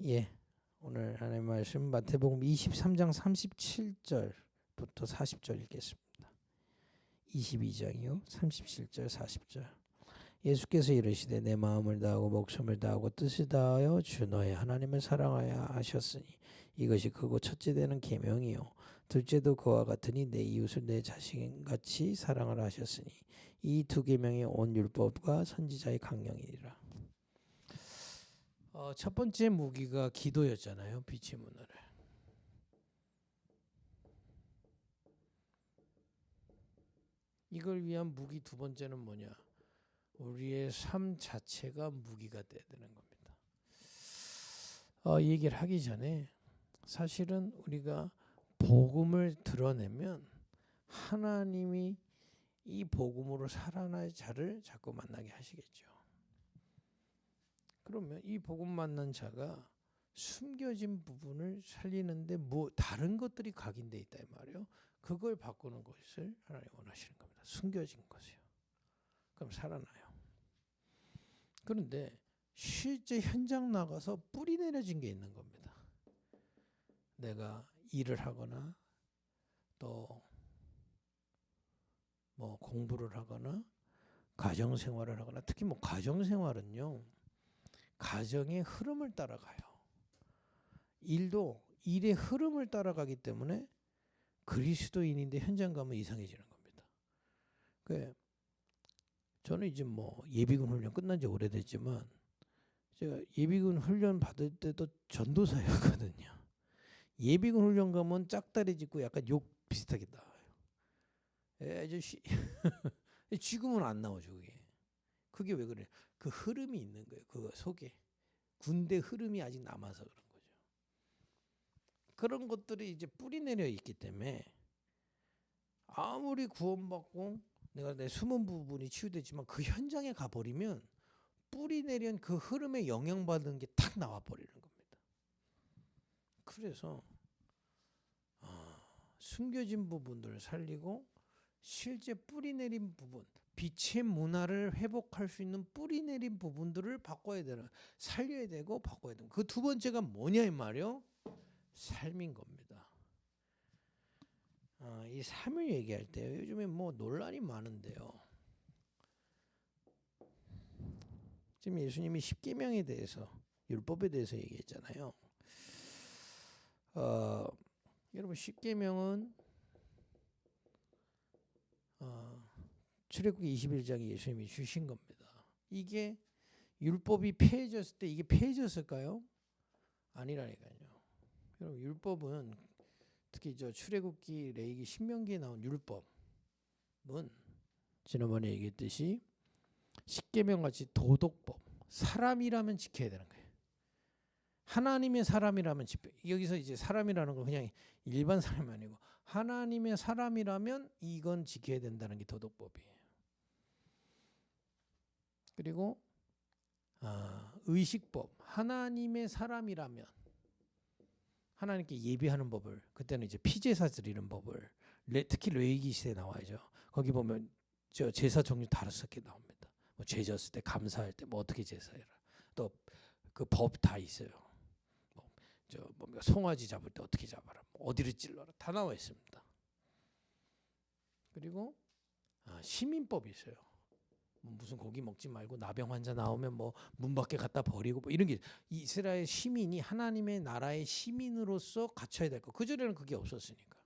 예, 오늘 하나님의 말씀 마태복음 23장 37절부터 40절 읽겠습니다. 22장이요 37절 40절. 예수께서 이르시되 내 마음을 다하고 목숨을 다하고 뜻을 다하여 주 너의 하나님을 사랑하여 하셨으니 이것이 크고 첫째 되는 계명이요 둘째도 그와 같으니 내 이웃을 내 자신같이 사랑하라 하셨으니 이 두 계명이 온 율법과 선지자의 강령이니라. 첫 번째 무기가 기도였잖아요. 빛의 문화를. 이걸 위한 무기 두 번째는 뭐냐? 우리의 삶 자체가 무기가 돼야 되는 겁니다. 얘기를 하기 전에 사실은 우리가 복음을 드러내면 하나님이 이 복음으로 살아날 자를 자꾸 만나게 하시겠죠. 그러면 이 복음 만난 자가 숨겨진 부분을 살리는데 뭐 다른 것들이 각인돼 있다 이 말이에요. 그걸 바꾸는 것을 하나님 원하시는 겁니다. 숨겨진 것이요. 그럼 살아나요. 그런데 실제 현장 나가서 뿌리 내려진 게 있는 겁니다. 내가 일을 하거나 또 뭐 공부를 하거나 가정 생활을 하거나 특히 뭐 가정 생활은요. 가정의 흐름을 따라가요. 일도 일의 흐름을 따라가기 때문에 그리스도인인데 현장 가면 이상해지는 겁니다. 저는 이제 뭐 예비군 훈련 끝난 지 오래됐지만 제가 예비군 훈련 받을 때도 전도사였거든요. 예비군 훈련 가면 짝다리 짚고 약간 욕 비슷하게 나와요. 아저씨 지금은 안 나오죠 그게. 그게 왜 그래? 그 흐름이 있는 거예요. 그 속에 군대 흐름이 아직 남아서 그런 거죠. 그런 것들이 이제 뿌리 내려 있기 때문에 아무리 구원받고 내가 내 숨은 부분이 치유되지만 그 현장에 가버리면 뿌리 내린 그 흐름에 영향받은 게 탁 나와버리는 겁니다. 그래서 숨겨진 부분들을 살리고 실제 뿌리 내린 부분, 빛의 문화를 회복할 수 있는 뿌리 내린 부분들을 바꿔야 되는, 살려야 되고 바꿔야 되는. 그 두 번째가 뭐냐 이 말이요? 삶인 겁니다. 이 삶을 얘기할 때 요즘에 뭐 논란이 많은데요. 지금 예수님이 십계명에 대해서 율법에 대해서 얘기했잖아요. 여러분 십계명은 출애굽기 21장에 예수님이 주신 겁니다. 이게 율법이 폐해졌을 때 이게 폐해졌을까요? 아니라니까요. 여러분 율법은 특히 저 출애굽기, 레위기, 신명기에 나온 율법은 지난번에 얘기했듯이 십계명 같이 도덕법, 사람이라면 지켜야 되는 거예요. 하나님의 사람이라면 여기서 이제 사람이라는 건 그냥 일반 사람이 아니고 하나님의 사람이라면 이건 지켜야 된다는 게 도덕법이에요. 그리고 의식법, 하나님의 사람이라면 하나님께 예배하는 법을, 그때는 이제 피제사 드리는 법을, 특히 레위기 시대에 나와야죠. 거기 보면 저 제사 종류 다섯 개 나옵니다. 뭐 죄 졌을 때, 감사할 때, 뭐 어떻게 제사해라. 또 그 법 다 있어요. 저 뭔가 송아지 잡을 때 어떻게 잡아라, 뭐 어디를 찔러라, 다 나와 있습니다. 그리고 시민법이 있어요. 무슨 고기 먹지 말고 나병 환자 나오면 뭐 문 밖에 갖다 버리고 뭐 이런 게 이스라엘 시민이 하나님의 나라의 시민으로서 갖춰야 될 거. 그전에는 그게 없었으니까.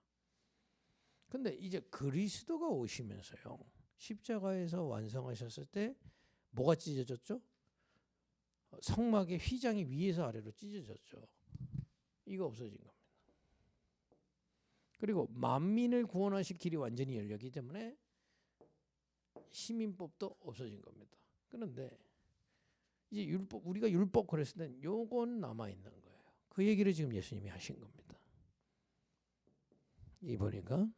근데 이제 그리스도가 오시면서요. 십자가에서 완성하셨을 때 뭐가 찢어졌죠? 성막의 휘장이 위에서 아래로 찢어졌죠. 이거 없어진 겁니다. 그리고 만민을 구원하실 길이 완전히 열렸기 때문에 시민법도 없어진 겁니다. 그런데 이제 율법, 우리가 율법 그랬을 땐 요건 남아 있는 거예요. 그 얘기를 지금 예수님이 하신 겁니다. 이 보니까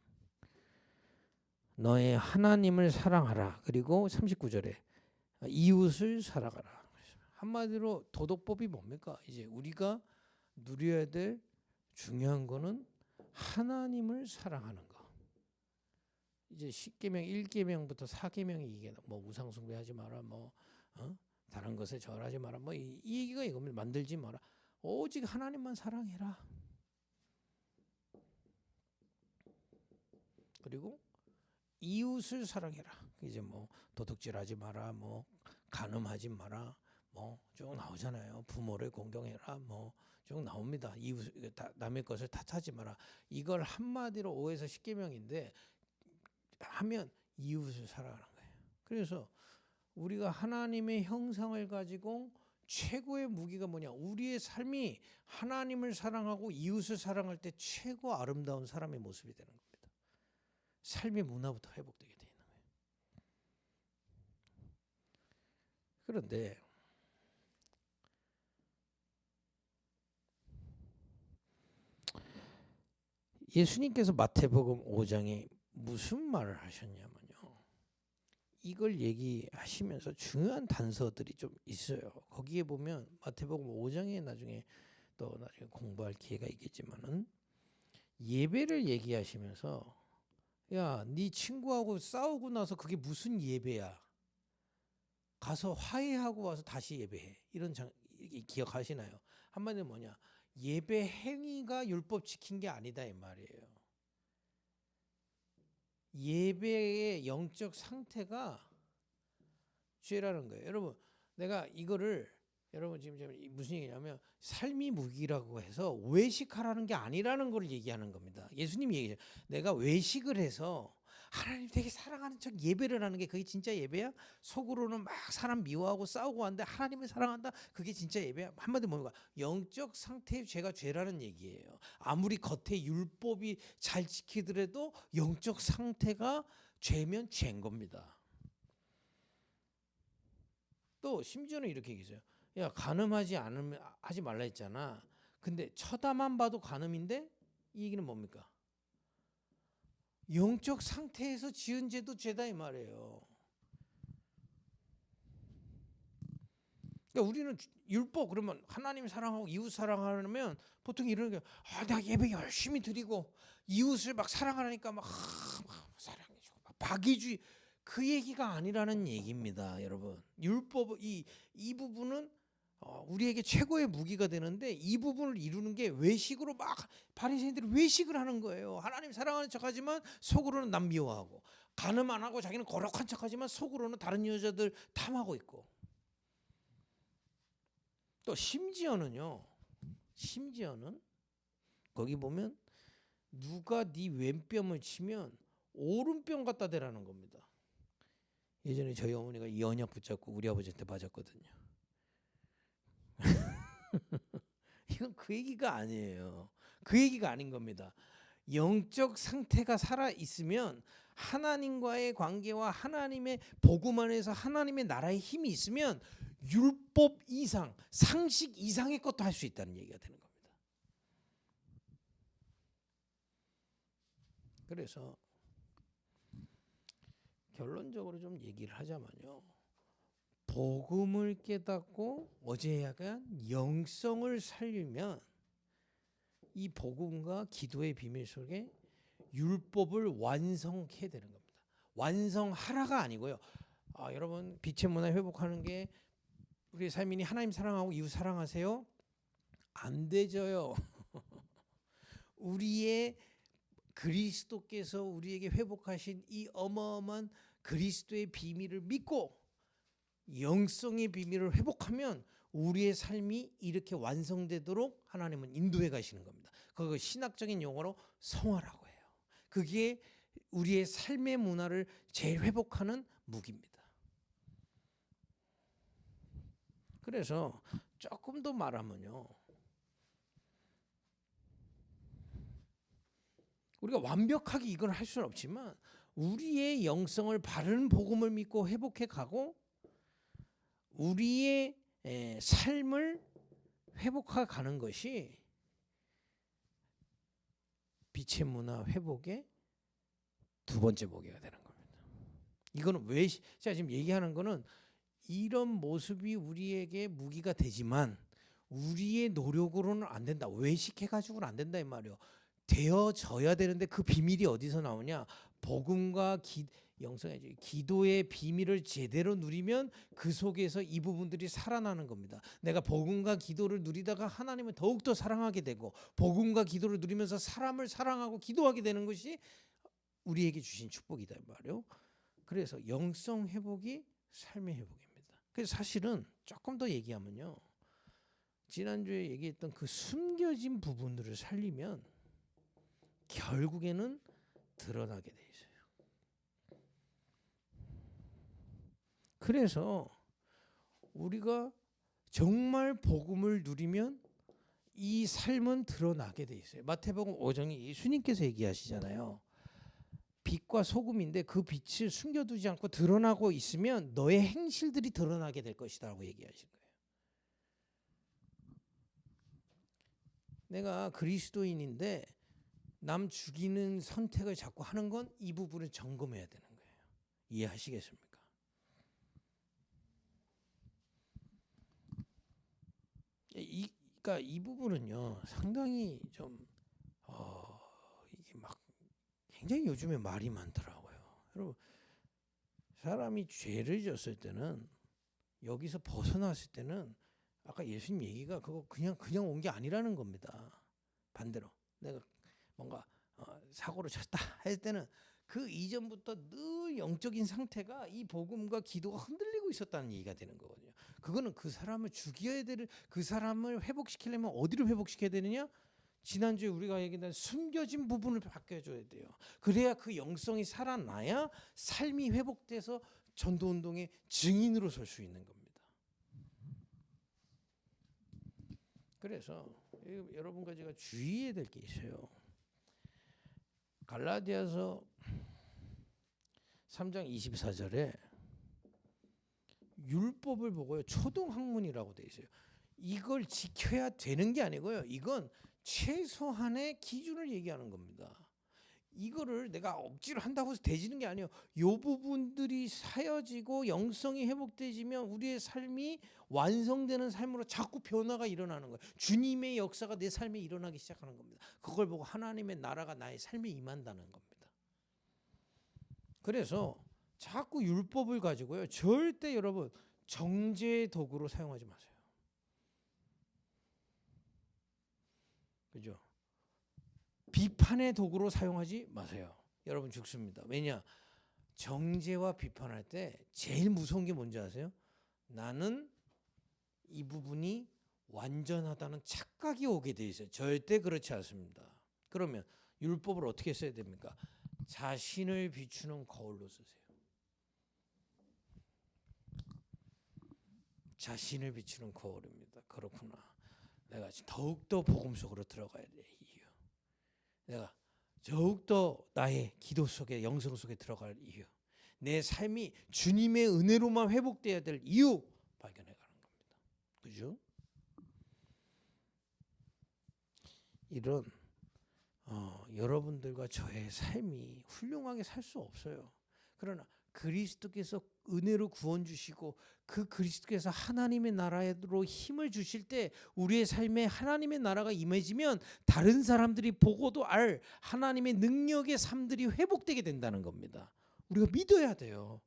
너의 하나님을 사랑하라. 그리고 39절에 이웃을 사랑하라. 한마디로 도덕법이 뭡니까? 이제 우리가 누려야 될 중요한 거는 하나님을 사랑하는 거. 이제 10계명 1계명부터 4계명이 이게 뭐 우상 숭배하지 마라, 뭐 다른 것에 절하지 마라, 뭐 이 얘기가 이겁니다. 만들지 마라. 오직 하나님만 사랑해라. 그리고 이웃을 사랑해라. 이제 뭐 도둑질하지 마라, 뭐 간음하지 마라, 뭐 쭉 나오잖아요. 부모를 공경해라, 뭐 쭉 나옵니다. 이웃 남의 것을 탓하지 마라. 이걸 한마디로 5에서 10계명인데 하면 이웃을 사랑하는 거예요. 그래서 우리가 하나님의 형상을 가지고 최고의 무기가 뭐냐? 우리의 삶이 하나님을 사랑하고 이웃을 사랑할 때 최고 아름다운 사람의 모습이 되는 겁니다. 삶의 문화부터 회복되게 되는 거예요. 그런데 예수님께서 마태복음 5장에 무슨 말을 하셨냐면요. 이걸 얘기하시면서 중요한 단서들이 좀 있어요. 거기에 보면 마태복음 5장에 나중에 공부할 기회가 있겠지만은 예배를 얘기하시면서 야, 네 친구하고 싸우고 나서 그게 무슨 예배야? 가서 화해하고 와서 다시 예배해. 이런 기억하시나요? 한마디로 뭐냐? 예배 행위가 율법 지킨 게 아니다 이 말이에요. 예배의 영적 상태가 죄라는 거예요. 여러분, 내가 이거를 여러분 지금 무슨 얘기냐면 삶이 무기라고 해서 외식하라는 게 아니라는 걸 얘기하는 겁니다. 예수님이 얘기해요. 내가 외식을 해서 하나님 되게 사랑하는 척 예배를 하는 게 그게 진짜 예배야? 속으로는 막 사람 미워하고 싸우고 하는데 하나님을 사랑한다? 그게 진짜 예배야? 한마디로 뭔가 영적 상태의 죄가 죄라는 얘기예요. 아무리 겉에 율법이 잘 지키더라도 영적 상태가 죄면 죄인 겁니다. 또 심지어는 이렇게 얘기해요. 야, 간음하지 않으면 하지 말라 했잖아. 근데 쳐다만 봐도 간음인데 이 얘기는 뭡니까? 영적 상태에서 지은 죄도 죄다 이 말이에요. 그러니까 우리는 율법 그러면 하나님 사랑하고 이웃 사랑하면 보통 이러는 게 내가 예배 열심히 드리고 이웃을 막 사랑하니까 막 사랑해주고 막 박이주의 그 얘기가 아니라는 얘기입니다, 여러분. 율법 이 부분은 우리에게 최고의 무기가 되는데 이 부분을 이루는 게 외식으로 막 바리새인들이 외식을 하는 거예요. 하나님 사랑하는 척하지만 속으로는 남 미워하고 간음 안 하고 자기는 거룩한 척하지만 속으로는 다른 여자들 탐하고 있고 또 심지어는 거기 보면 누가 네 왼뺨을 치면 오른뺨 갖다 대라는 겁니다. 예전에 저희 어머니가 이 언약 붙잡고 우리 아버지한테 맞았거든요. 이건 그 얘기가 아니에요. 그 얘기가 아닌 겁니다. 영적 상태가 살아 있으면 하나님과의 관계와 하나님의 복음 안에서 하나님의 나라의 힘이 있으면 율법 이상, 상식 이상의 것도 할 수 있다는 얘기가 되는 겁니다. 그래서 결론적으로 좀 얘기를 하자면요. 복음을 깨닫고 어제 약간 영성을 살리면 이 복음과 기도의 비밀 속에 율법을 완성해야 되는 겁니다. 완성하라가 아니고요. 여러분 빛의 문화 회복하는 게 우리의 삶이니 하나님 사랑하고 이웃 사랑하세요? 안 되죠요. 우리의 그리스도께서 우리에게 회복하신 이 어마어마한 그리스도의 비밀을 믿고 영성의 비밀을 회복하면 우리의 삶이 이렇게 완성되도록 하나님은 인도해 가시는 겁니다. 그거 신학적인 용어로 성화라고 해요. 그게 우리의 삶의 문화를 재회복하는 무기입니다. 그래서 조금 더 말하면요. 우리가 완벽하게 이걸 할 수는 없지만 우리의 영성을 바른 복음을 믿고 회복해 가고 우리의 삶을 회복해 가는 것이 빛의 문화 회복의 두 번째 무기가 되는 겁니다. 이거는 왜 제가 지금 얘기하는 거는 이런 모습이 우리에게 무기가 되지만 우리의 노력으로는 안 된다. 외식해 가지고는 안 된다 이 말이에요. 되어져야 되는데 그 비밀이 어디서 나오냐? 복음과 영성의 기도의 비밀을 제대로 누리면 그 속에서 이 부분들이 살아나는 겁니다. 내가 복음과 기도를 누리다가 하나님을 더욱더 사랑하게 되고 복음과 기도를 누리면서 사람을 사랑하고 기도하게 되는 것이 우리에게 주신 축복이다 말이에요. 그래서 영성 회복이 삶의 회복입니다. 그래서 사실은 조금 더 얘기하면요. 지난주에 얘기했던 그 숨겨진 부분들을 살리면 결국에는 드러나게 돼 있어요. 그래서 우리가 정말 복음을 누리면 이 삶은 드러나게 돼 있어요. 마태복음 5장에 예수님께서 얘기하시잖아요. 빛과 소금인데 그 빛을 숨겨두지 않고 드러나고 있으면 너의 행실들이 드러나게 될 것이라고 얘기하신 거예요. 내가 그리스도인인데 남 죽이는 선택을 자꾸 하는 건 이 부분을 점검해야 되는 거예요. 이해하시겠습니까? 그러니까 이 부분은요 상당히 좀 이게 막 굉장히 요즘에 말이 많더라고요. 여러분 사람이 죄를 졌을 때는 여기서 벗어났을 때는 아까 예수님 얘기가 그거 그냥 온 게 아니라는 겁니다. 반대로 내가 뭔가 사고를 쳤다 할 때는 그 이전부터 늘 영적인 상태가 이 복음과 기도가 흔들리고 있었다는 얘기가 되는 거거든요. 그거는 그 사람을 죽여야 될, 그 사람을 회복시키려면 어디로 회복시켜야 되느냐? 지난주에 우리가 얘기한 숨겨진 부분을 바뀌어줘야 돼요. 그래야 그 영성이 살아나야 삶이 회복돼서 전도운동의 증인으로 설 수 있는 겁니다. 그래서 여러분과 제가 주의해야 될 게 있어요. 갈라디아서 3장 24절에 율법을 보고요. 초등학문이라고 돼 있어요. 이걸 지켜야 되는 게 아니고요. 이건 최소한의 기준을 얘기하는 겁니다. 이거를 내가 억지로 한다고 해서 되지는 게 아니에요. 이 부분들이 사여지고 영성이 회복되지면 우리의 삶이 완성되는 삶으로 자꾸 변화가 일어나는 거예요. 주님의 역사가 내 삶에 일어나기 시작하는 겁니다. 그걸 보고 하나님의 나라가 나의 삶에 임한다는 겁니다. 그래서 자꾸 율법을 가지고요. 절대 여러분 정죄의 도구로 사용하지 마세요. 그죠? 비판의 도구로 사용하지 마세요. 여러분 죽습니다. 왜냐? 정죄와 비판할 때 제일 무서운 게 뭔지 아세요? 나는 이 부분이 완전하다는 착각이 오게 돼 있어요. 절대 그렇지 않습니다. 그러면 율법을 어떻게 써야 됩니까? 자신을 비추는 거울로 쓰세요. 자신을 비추는 거울입니다. 그렇구나. 내가 더욱더 복음 속으로 들어가야 돼. 이유. 내가 더욱더 나의 기도 속에 영성 속에 들어갈 이유. 내 삶이 주님의 은혜로만 회복돼야 될 이유 발견해 가는 겁니다. 그죠? 이런 여러분들과 저의 삶이 훌륭하게 살 수 없어요. 그러나 그리스도께서 은혜로 구원 주시고 그 그리스도께서 하나님의 나라로 힘을 주실 때 우리의 삶에 하나님의 나라가 임해지면 다른 사람들이 보고도 알 하나님의 능력의 삶들이 회복되게 된다는 겁니다. 우리가 믿어야 돼요.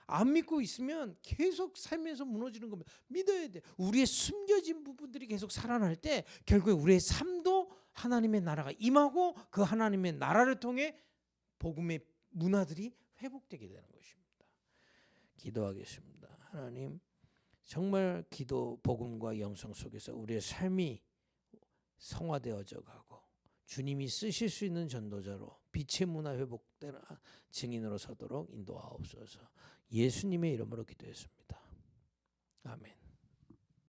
안 믿고 있으면 계속 삶에서 무너지는 겁니다. 믿어야 돼. 우리의 숨겨진 부분들이 계속 살아날 때 결국에 우리의 삶도 하나님의 나라가 임하고 그 하나님의 나라를 통해 복음의 문화들이 회복되게 되는 것입니다. 기도하겠습니다. 하나님, 정말 기도, 복음과 영성 속에서 우리의 삶이 성화되어져 가고 주님이 쓰실 수 있는 전도자로 빛의 문화 회복되는 증인으로 서도록 인도하옵소서. 예수님의 이름으로 기도했습니다. 아멘.